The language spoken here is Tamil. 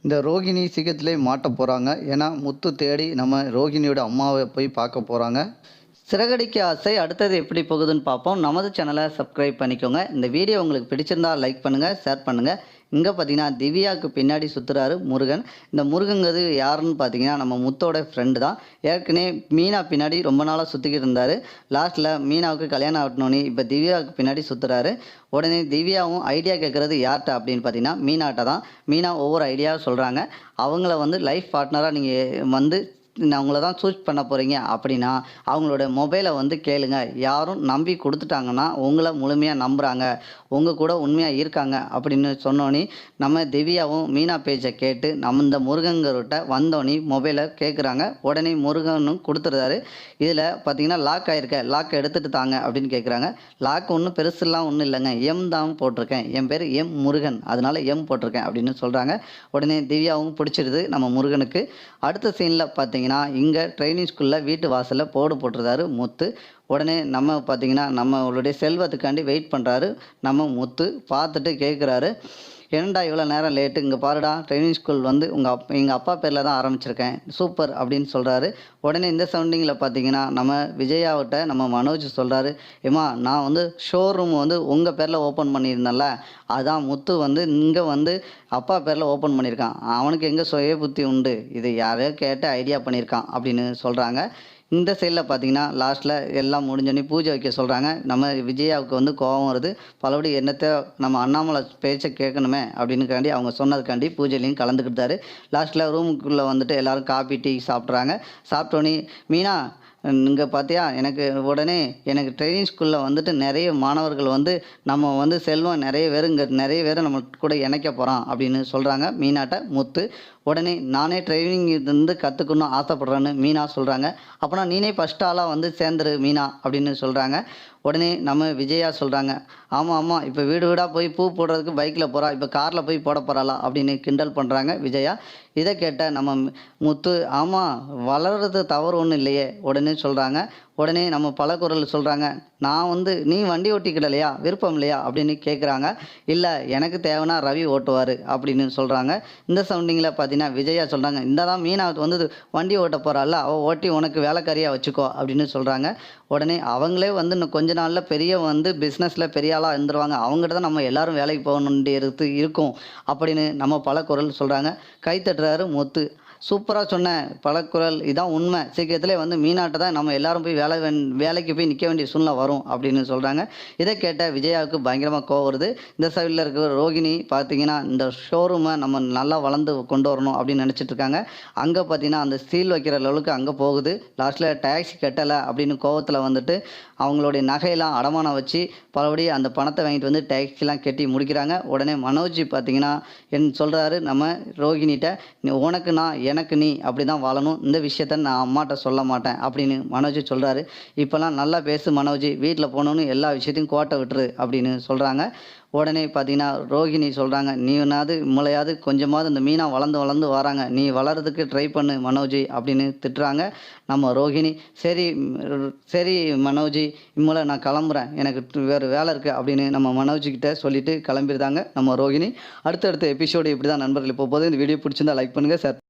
இந்த ரோகிணி சீக்கிரத்திலே மாட்ட போகிறாங்க. ஏன்னா முத்து தேடி நம்ம ரோகிணியோட அம்மாவை போய் பார்க்க போகிறாங்க. சிறகடிக்க ஆசை அடுத்தது எப்படி போகுதுன்னு பார்ப்போம். நமது சேனலை சப்ஸ்கிரைப் பண்ணிக்கோங்க. இந்த வீடியோ உங்களுக்கு பிடிச்சிருந்தா லைக் பண்ணுங்கள், ஷேர் பண்ணுங்கள். இங்கே பார்த்தீங்கன்னா திவ்யாவுக்கு பின்னாடி சுற்றுறாரு முருகன். இந்த முருகங்கிறது யாருன்னு பார்த்தீங்கன்னா நம்ம முத்தோட ஃப்ரெண்டு தான். ஏற்கனவே மீனா பின்னாடி ரொம்ப நாளாக சுற்றிக்கிட்டு இருந்தார். லாஸ்ட்டில் மீனாவுக்கு கல்யாணம் ஆகணுன்னு இப்போ திவ்யாவுக்கு பின்னாடி சுற்றுறாரு. உடனே திவ்யாவும் ஐடியா கேட்குறது யார்கிட்ட அப்படின்னு பார்த்தீங்கன்னா மீனாட்ட தான். மீனா ஒவ்வொரு ஐடியாவும் சொல்கிறாங்க. அவங்கள வந்து லைஃப் பார்ட்னராக நீங்கள் வந்து அவங்கள தான் சூஸ் பண்ண போகிறீங்க அப்படின்னா அவங்களோட மொபைலை வந்து கேளுங்க. யாரும் நம்பி கொடுத்துட்டாங்கன்னா உங்களை முழுமையாக நம்புகிறாங்க, உங்கள் கூட உண்மையாக இருக்காங்க அப்படின்னு சொன்னோன்னே நம்ம திவ்யாவும் மீனா பேச்சை கேட்டு நம்ம இந்த முருகன்கிட்ட வந்தோன்னே மொபைலை கேட்குறாங்க. உடனே முருகனும் கொடுத்துருந்தாரு. இதில் பார்த்தீங்கன்னா லாக் ஆகிருக்க, லாக் எடுத்துகிட்டு தாங்க அப்படின்னு கேட்குறாங்க. லாக் ஒன்றும் பெருசுலாம் ஒன்றும் இல்லைங்க, எம் தான் போட்டிருக்கேன், என் பேர் எம் முருகன், அதனால எம் போட்டிருக்கேன் அப்படின்னு சொல்கிறாங்க. உடனே திவ்யாவும் பிடிச்சிருது நம்ம முருகனுக்கு. அடுத்த சீனில் பார்த்தீங்கன்னா இங்கே ட்ரைனிங் ஸ்கூலில் வீட்டு வாசலில் போர்டு போட்டிருந்தாரு முத்து. உடனே நம்ம பார்த்தீங்கன்னா நம்மளுடைய செல்வத்துக்காண்டி வெயிட் பண்ணுறாரு நம்ம முத்து. பார்த்துட்டு கேட்குறாரு, ஏன்டா இவ்வளோ நேரம் லேட்டு, இங்கே பாருடா ட்ரைனிங் ஸ்கூல் வந்து எங்கள் அப்பா பேரில் தான் ஆரம்பிச்சிருக்கேன், சூப்பர் அப்படின்னு சொல்கிறாரு. உடனே இந்த சவுண்டிங்கில் பார்த்தீங்கன்னா நம்ம விஜயாவிட்ட நம்ம மனோஜ் சொல்கிறாரு, ஏம்மா நான் வந்து ஷோரூம் வந்து உங்கள் பேரில் ஓப்பன் பண்ணியிருந்தேன்ல, அதான் முத்து வந்து இங்கே வந்து அப்பா பேரில் ஓப்பன் பண்ணியிருக்கான், அவனுக்கு எங்கே சுய புத்தி உண்டு, இது யாரையோ கேட்டு ஐடியா பண்ணியிருக்கான் அப்படின்னு சொல்கிறாங்க. இந்த சைடில் பார்த்தீங்கன்னா லாஸ்ட்டில் எல்லாம் முடிஞ்சோடனே பூஜை வைக்க சொல்கிறாங்க. நம்ம விஜயாவுக்கு வந்து கோபம் வருது. பலபடி என்னத்தை நம்ம அண்ணாமலை பேச்சை கேட்கணுமே அப்படின்னுக்காண்டி அவங்க சொன்னதுக்காண்டி பூஜையிலையும் கலந்துக்கிட்டாரு. லாஸ்ட்டில் ரூமுக்குள்ளே வந்துட்டு எல்லோரும் காபி டீ சாப்பிட்றாங்க. சாப்பிட்டோன்னே மீனா இங்கே பார்த்தியா உடனே எனக்கு ட்ரைனிங் ஸ்கூலில் வந்துட்டு நிறைய மாணவர்கள் வந்து நம்ம வந்து செல்வம் நிறைய பேர் இங்கே நிறைய பேர் நம்ம கூட இணைக்க போகிறான் அப்படின்னு சொல்கிறாங்க மீனாட்ட முத்து. உடனே நானே ட்ரைனிங் இருந்து கற்றுக்கணும் ஆசைப்பட்றேன்னு மீனா சொல்கிறாங்க. அப்போனா நீனே ஃபஸ்ட் ஆளாக வந்து சேர்ந்துரு மீனா அப்படின்னு சொல்கிறாங்க. உடனே நம்ம விஜயா சொல்கிறாங்க, ஆமாம் ஆமாம் இப்போ வீடு வீடாக போய் பூ போடுறதுக்கு பைக்கில் போகிறா, இப்போ காரில் போய் போட போகிறாளா அப்படின்னு கிண்டல் பண்ணுறாங்க விஜயா. இதை கேட்ட நம்ம முத்து, ஆமாம் வளர்கிறது தவறு ஒன்றும் இல்லையே உடனே சொல்கிறாங்க. உடனே நம்ம பலகுரல் சொல்கிறாங்க, நான் வந்து நீ வண்டி ஓட்டிக்கிடலையா, விருப்பம் இல்லையா அப்படின்னு கேட்குறாங்க. இல்லை எனக்கு தேவைன்னா ரவி ஓட்டுவார் அப்படின்னு சொல்கிறாங்க. இந்த சவுண்டிங்கில் பார்த்தீங்கன்னா விஜயா சொல்கிறாங்க, இந்த தான் மீனா வந்து வண்டி ஓட்ட போகிறாள், அவள் ஓட்டி உனக்கு வேலைக்காரியாக வச்சுக்கோ அப்படின்னு சொல்கிறாங்க. உடனே அவங்களே வந்து இன்னும் கொஞ்ச நாளில் பெரிய வந்து பிஸ்னஸில் பெரிய ஆளாக இருந்துருவாங்க, அவங்ககிட்ட தான் நம்ம எல்லோரும் வேலைக்கு போகணுன்ட்டு இருக்கும் அப்படின்னு நம்ம பலகுரல் சொல்கிறாங்க. கைத்தட்டுறாரு முத்து, சூப்பராக சொன்ன பலக்குரல், இதான் உண்மை, சீக்கிரத்திலே வந்து மீனாட்ட தான் நம்ம எல்லாரும் போய் வேலைக்கு போய் நிற்க வேண்டிய சூழ்நிலை வரும் அப்படின்னு சொல்கிறாங்க. இதை கேட்ட விஜயாவுக்கு பயங்கரமாக கோவம் வருது. இந்த சைடில் இருக்கிற ரோகிணி பார்த்தீங்கன்னா இந்த ஷோரூமை நம்ம நல்லா வளர்ந்து கொண்டு வரணும் அப்படின்னு நினச்சிட்டு இருக்காங்க. அங்கே பார்த்தீங்கன்னா அந்த ஸ்டீல் வைக்கிற லெவலுக்கு அங்கே போகுது. லாஸ்ட்டில் டேக்ஸி கட்டலை அப்படின்னு கோவத்தில் வந்துட்டு அவங்களுடைய நகையெல்லாம் அடமானம் வச்சு பலபடி அந்த பணத்தை வாங்கிட்டு வந்து டேக்ஸிலாம் கட்டி முடிக்கிறாங்க. உடனே மனோஜ் பார்த்தீங்கன்னா சொல்கிறாரு நம்ம ரோகிணிகிட்ட, உனக்கு நான் எனக்கு நீ அப்படி தான் வாழணும், இந்த விஷயத்த நான் அம்மாட்ட சொல்ல மாட்டேன் அப்படின்னு மனோஜ் சொல்கிறாரு. இப்போல்லாம் நல்லா பேசு மனோஜ், வீட்டில் போகணுன்னு எல்லா விஷயத்தையும் கோட்டை விட்டுரு அப்படின்னு சொல்கிறாங்க. உடனே பார்த்தீங்கன்னா ரோகிணி சொல்கிறாங்க, நீனாவது இம்மளையாவது கொஞ்சமாவது இந்த மீனா வளர்ந்து வராங்க, நீ வளர்கிறதுக்கு ட்ரை பண்ணு மனோஜ் அப்படின்னு திட்டுறாங்க நம்ம ரோகிணி. சரி சரி மனோஜ், இம்மளை நான் கிளம்புறேன், எனக்கு வேறு வேலை இருக்குது அப்படின்னு நம்ம மனோஜ்கிட்ட சொல்லிவிட்டு கிளம்பிடுதாங்க நம்ம ரோகிணி. அடுத்தடுத்த எபிசோடு இப்படி தான் நண்பர்கள் போகும்போது. இந்த வீடியோ பிடிச்சிருந்தா லைக் பண்ணுங்கள், ஷேர்